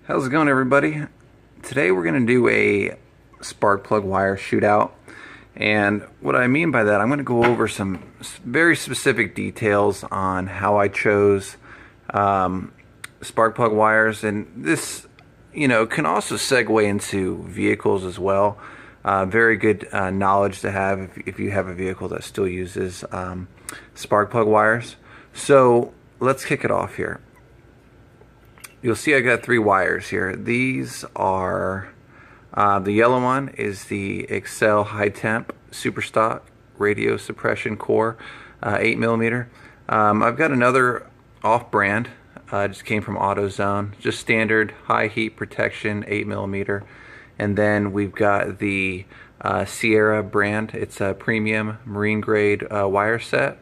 How's it going, everybody? Today we're going to do a spark plug wire shootout, and what I mean by that, I'm going to go over some very specific details on how I chose spark plug wires, and this can also segue into vehicles as well. Very good knowledge to have if you have a vehicle that still uses spark plug wires. So let's kick it off here. You'll see I got 3 wires here. These are, the yellow one is the Accel high temp super stock radio suppression core, 8mm. I've got another off brand, just came from AutoZone, just standard high heat protection 8mm. And then we've got the Sierra brand. It's a premium marine grade wire set,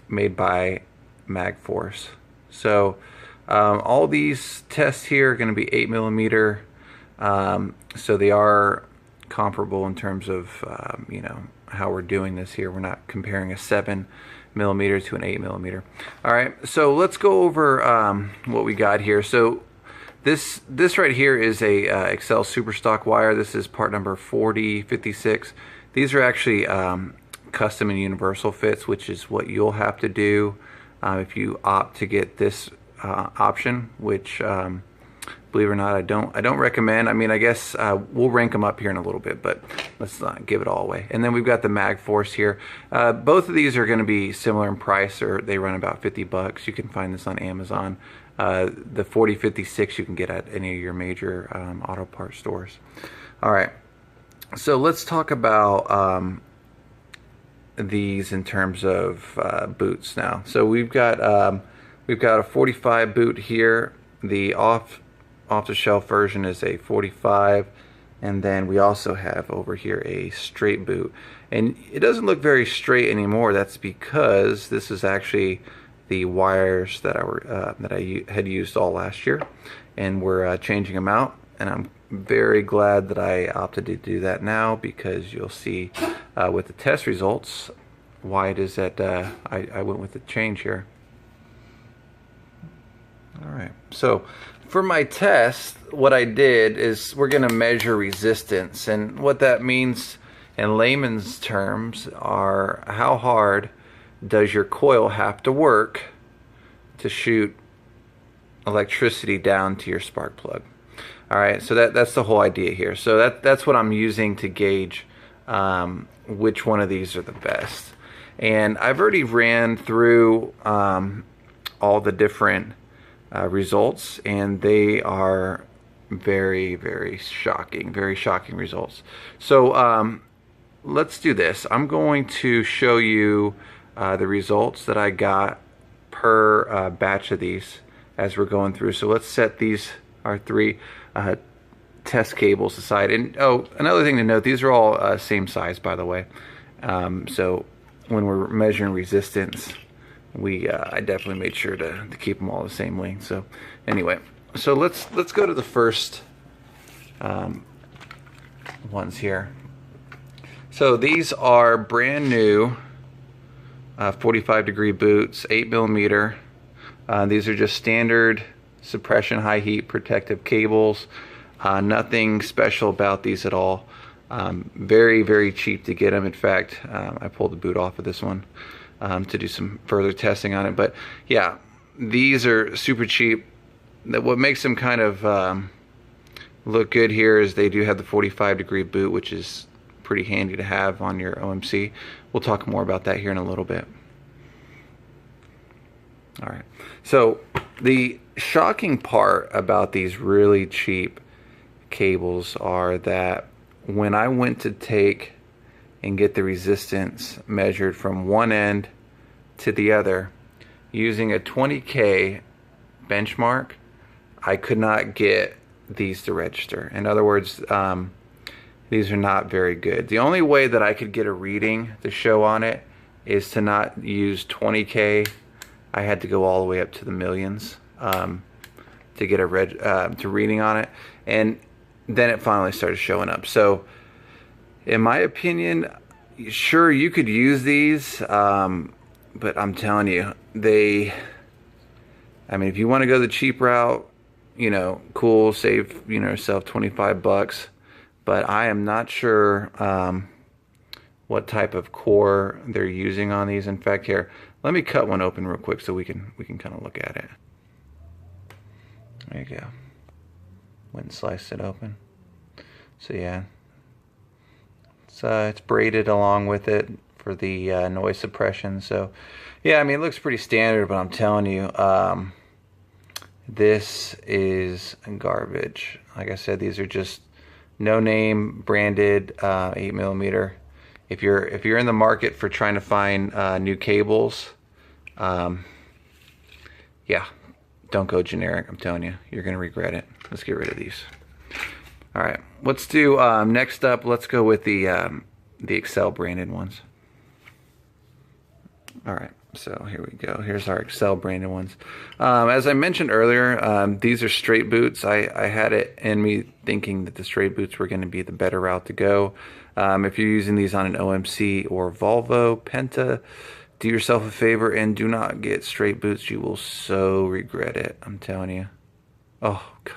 made by MagForce. So all these tests here are going to be 8mm, so they are comparable in terms of how we're doing this here. We're not comparing a 7mm to an 8mm. All right, so let's go over what we got here. So this right here is a Accel super stock wire. This is part number 4056. These are actually custom and universal fits, which is what you'll have to do if you opt to get this option, which believe it or not, I don't recommend. I mean, I guess we'll rank them up here in a little bit, but let's not give it all away. And then we've got the MagForce here. Both of these are going to be similar in price, or they run about $50. You can find this on Amazon. The 4056 you can get at any of your major auto parts stores. All right, so let's talk about these in terms of boots now. So we've got a 45 boot here. The off-the-shelf version is a 45, and then we also have over here a straight boot. And it doesn't look very straight anymore. That's because this is actually the wires that I had used all last year, and we're changing them out. And I'm very glad that I opted to do that now, because you'll see with the test results why it is that I went with the change here. Alright, so for my test, what I did is we're going to measure resistance, and what that means in layman's terms are how hard does your coil have to work to shoot electricity down to your spark plug. Alright, so that's the whole idea here. So that's what I'm using to gauge which one of these are the best. And I've already ran through all the different results, and they are very shocking results. So let's do this. I'm going to show you the results that I got per batch of these as we're going through. So let's set these, our 3 test cables aside. And oh, another thing to note, these are all same size, by the way. So when we're measuring resistance, I definitely made sure to keep them all the same length. So anyway, so let's go to the first ones here. So these are brand new 45-degree boots, 8mm. These are just standard suppression high heat protective cables. Nothing special about these at all. Very cheap to get them. In fact, I pulled the boot off of this one to do some further testing on it. But yeah, these are super cheap. What makes them kind of look good here is they do have the 45-degree boot, which is pretty handy to have on your OMC. We'll talk more about that here in a little bit. Alright, so the shocking part about these really cheap cables are that when I went to take and get the resistance measured from one end to the other using a 20K benchmark, I could not get these to register. In other words, these are not very good. The only way that I could get a reading to show on it is to not use 20K. I had to go all the way up to the millions to get a reading on it, and then it finally started showing up. So in my opinion, sure, you could use these, but I'm telling you, I mean, if you want to go the cheap route, you know, cool, save, you know, yourself 25 bucks. But I am not sure what type of core they're using on these. In fact, here, let me cut one open real quick so we can kind of look at it. There you go. Went and sliced it open. So yeah, it's braided along with it for the noise suppression. So yeah, I mean, it looks pretty standard, but I'm telling you, this is garbage. Like I said, these are just no name branded 8mm. If you're in the market for trying to find new cables, yeah, don't go generic. I'm telling you, you're gonna regret it. Let's get rid of these. All right, let's do next up. Let's go with the Accel branded ones. All right, so here we go. Here's our Accel branded ones. As I mentioned earlier, these are straight boots. I had it in me thinking that the straight boots were going to be the better route to go. If you're using these on an OMC or Volvo Penta, do yourself a favor and do not get straight boots. You will so regret it. I'm telling you. Oh, God.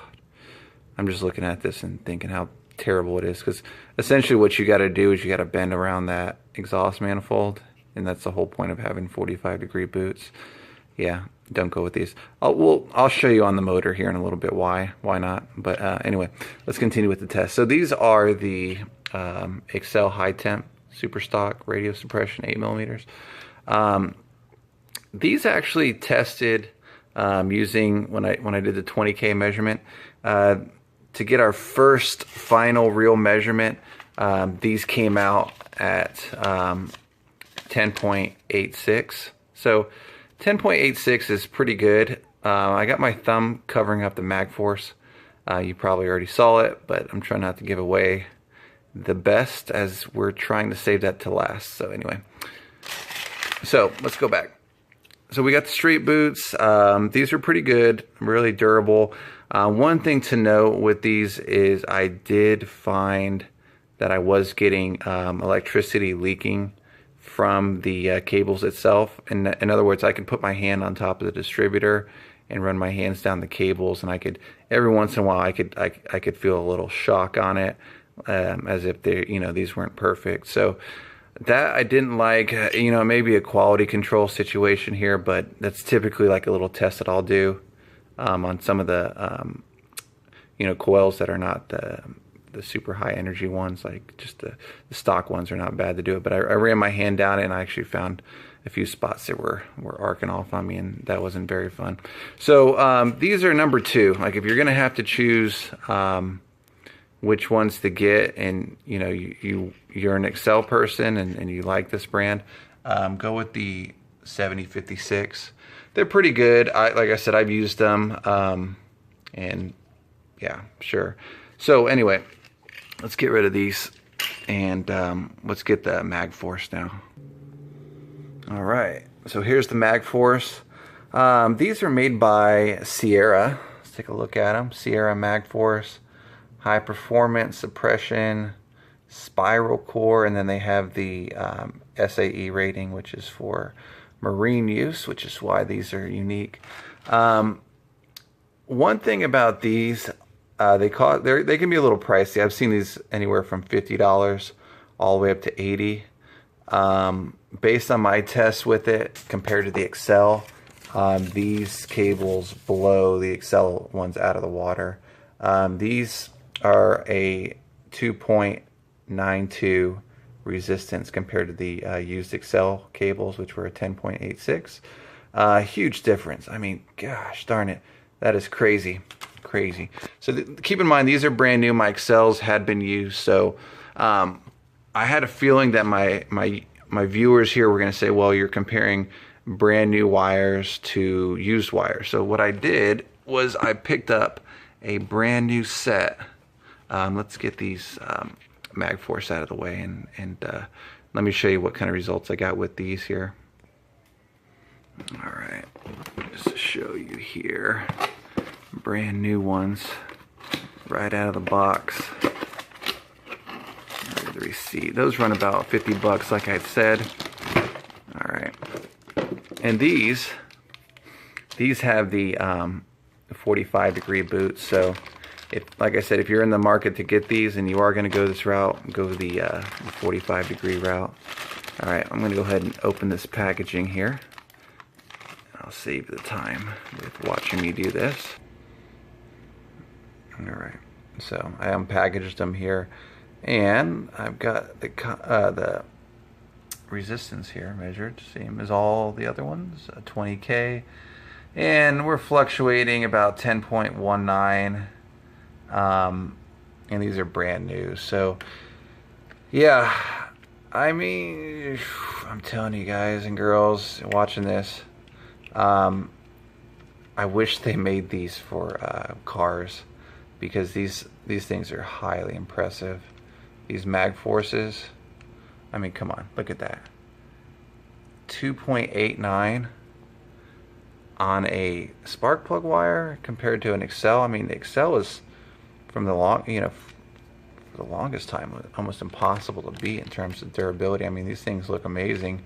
I'm just looking at this and thinking how terrible it is, because essentially what you got to do is you got to bend around that exhaust manifold, and that's the whole point of having 45-degree boots. Yeah, don't go with these. I'll show you on the motor here in a little bit why not. But anyway, let's continue with the test. So these are the Accel high temp super stock radio suppression 8mm. These actually tested using when I did the 20K measurement. To get our first final real measurement, these came out at 10.86. So 10.86 is pretty good. I got my thumb covering up the MagForce. You probably already saw it, but I'm trying not to give away the best as we're trying to save that to last. So anyway, so let's go back. So we got the straight boots. These are pretty good, really durable. One thing to note with these is I did find that I was getting electricity leaking from the cables itself. In other words, I could put my hand on top of the distributor and run my hands down the cables, and I could every once in a while I could feel a little shock on it, as if they, you know, these weren't perfect. So that I didn't like. You know, maybe a quality control situation here, but that's typically like a little test that I'll do on some of the you know, coils that are not the super high energy ones. Like just the stock ones are not bad to do it, but I ran my hand down it and I actually found a few spots that were arcing off on me, and that wasn't very fun. So these are number 2. Like if you're gonna have to choose which ones to get, and you know, you're an Accel person and you like this brand, go with the 7056. They're pretty good. Like I said, I've used them, and yeah, sure. So anyway, let's get rid of these, and let's get the MagForce now. All right, so here's the MagForce. These are made by Sierra. Let's take a look at them. Sierra MagForce, high performance suppression, spiral core, and then they have the SAE rating, which is for marine use, which is why these are unique. One thing about these, they can be a little pricey. I've seen these anywhere from $50 all the way up to $80. Based on my tests with it compared to the Accel, these cables blow the Accel ones out of the water. These are a 2.92 resistance compared to the used Accel cables, which were a 10.86. Huge difference. I mean, gosh darn it, that is crazy. So keep in mind, these are brand new. My Accels had been used, so I had a feeling that my viewers here were going to say, well, you're comparing brand new wires to used wires. So what I did was I picked up a brand new set. Let's get these MagForce out of the way, and let me show you what kind of results I got with these here. All right, just to show you here, brand new ones right out of the box. There's the receipt. Those run about 50 bucks, like I said. All right, and these have the 45-degree boot. So if, like I said, if you're in the market to get these and you are going to go this route, go the 45-degree route. All right, I'm going to go ahead and open this packaging here. I'll save the time with watching me do this. All right, so I unpackaged them here, and I've got the resistance here measured, same as all the other ones, 20K, and we're fluctuating about 10.19, and these are brand new. So yeah, I mean, I'm telling you guys and girls watching this, I wish they made these for cars, because these things are highly impressive. These MagForces, I mean, come on, look at that. 2.89 on a spark plug wire compared to an Accel. I mean, the Accel is, from the for the longest time, almost impossible to beat in terms of durability. I mean, these things look amazing,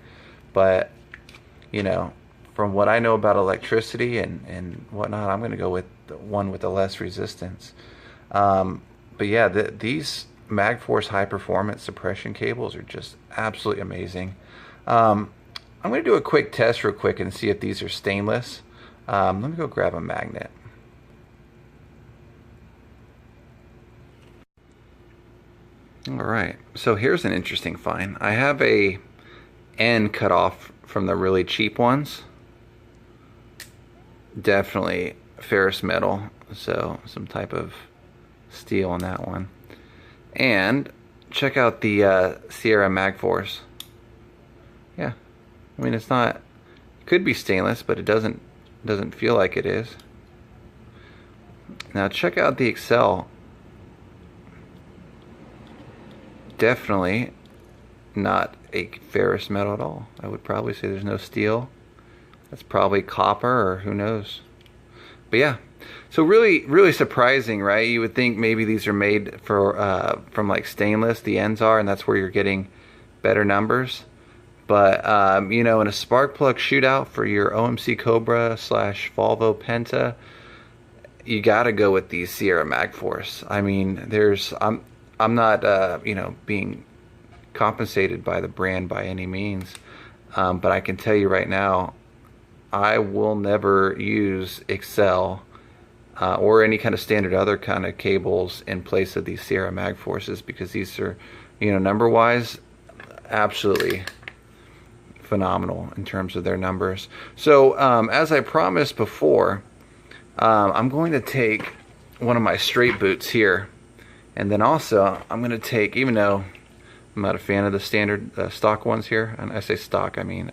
but you know, from what I know about electricity and whatnot, I'm going to go with the one with the less resistance. But yeah, these MagForce high performance suppression cables are just absolutely amazing. I'm going to do a quick test real quick and see if these are stainless. Let me go grab a magnet. Alright, so here's an interesting find. I have a end cut off from the really cheap ones. Definitely ferrous metal, so some type of steel on that one. And check out the Sierra MagForce. Yeah, I mean, it's not, it could be stainless, but it doesn't feel like it is. Now check out the Accel. Definitely not a ferrous metal at all. I would probably say there's no steel. That's probably copper, or who knows. But yeah, so really surprising, right? You would think maybe these are made for from like stainless, the ends are, and that's where you're getting better numbers. But you know, in a spark plug shootout for your OMC Cobra / Volvo Penta, you got to go with these Sierra MagForce. I mean, I'm not you know, being compensated by the brand by any means, but I can tell you right now, I will never use Accel or any kind of standard other kind of cables in place of these Sierra MagForces, because these are, you know, number wise, absolutely phenomenal in terms of their numbers. So as I promised before, I'm going to take one of my straight boots here, and then also I'm going to take, even though I'm not a fan of the standard stock ones here, and I say stock, I mean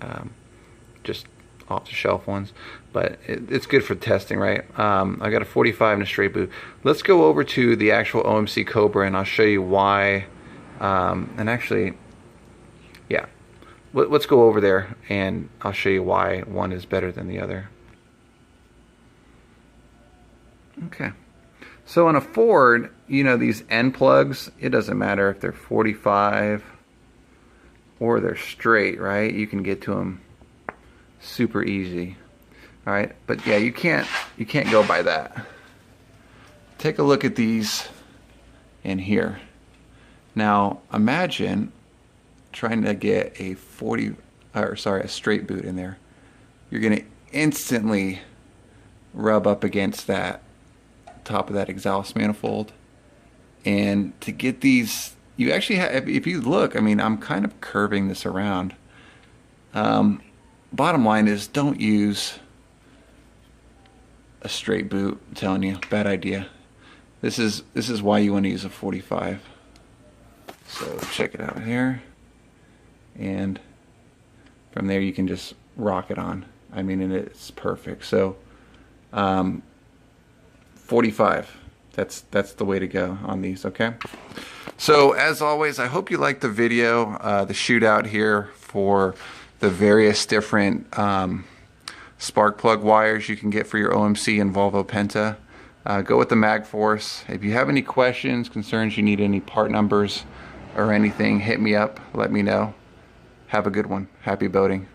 just off-the-shelf ones, but it's good for testing, right? I got a 45 in a straight boot. Let's go over to the actual OMC Cobra, and I'll show you why. And actually, yeah, let's go over there, and I'll show you why one is better than the other. Okay. So on a Ford, you know, these end plugs, it doesn't matter if they're 45 or they're straight, right? You can get to them super easy. All right, but yeah, you can't go by that. Take a look at these in here. Now imagine trying to get a a straight boot in there. You're gonna instantly rub up against that top of that exhaust manifold, and to get these, you actually have, if you look, I mean, I'm kind of curving this around. Bottom line is, don't use a straight boot. I'm telling you, bad idea. This is why you want to use a 45. So check it out here, and from there you can just rock it on. I mean, and it's perfect. So 45, that's the way to go on these. Okay, so as always, I hope you liked the video, the shootout here for the various different spark plug wires you can get for your OMC and Volvo Penta. Go with the MagForce. If you have any questions, concerns, you need any part numbers or anything, hit me up, let me know. Have a good one. Happy boating.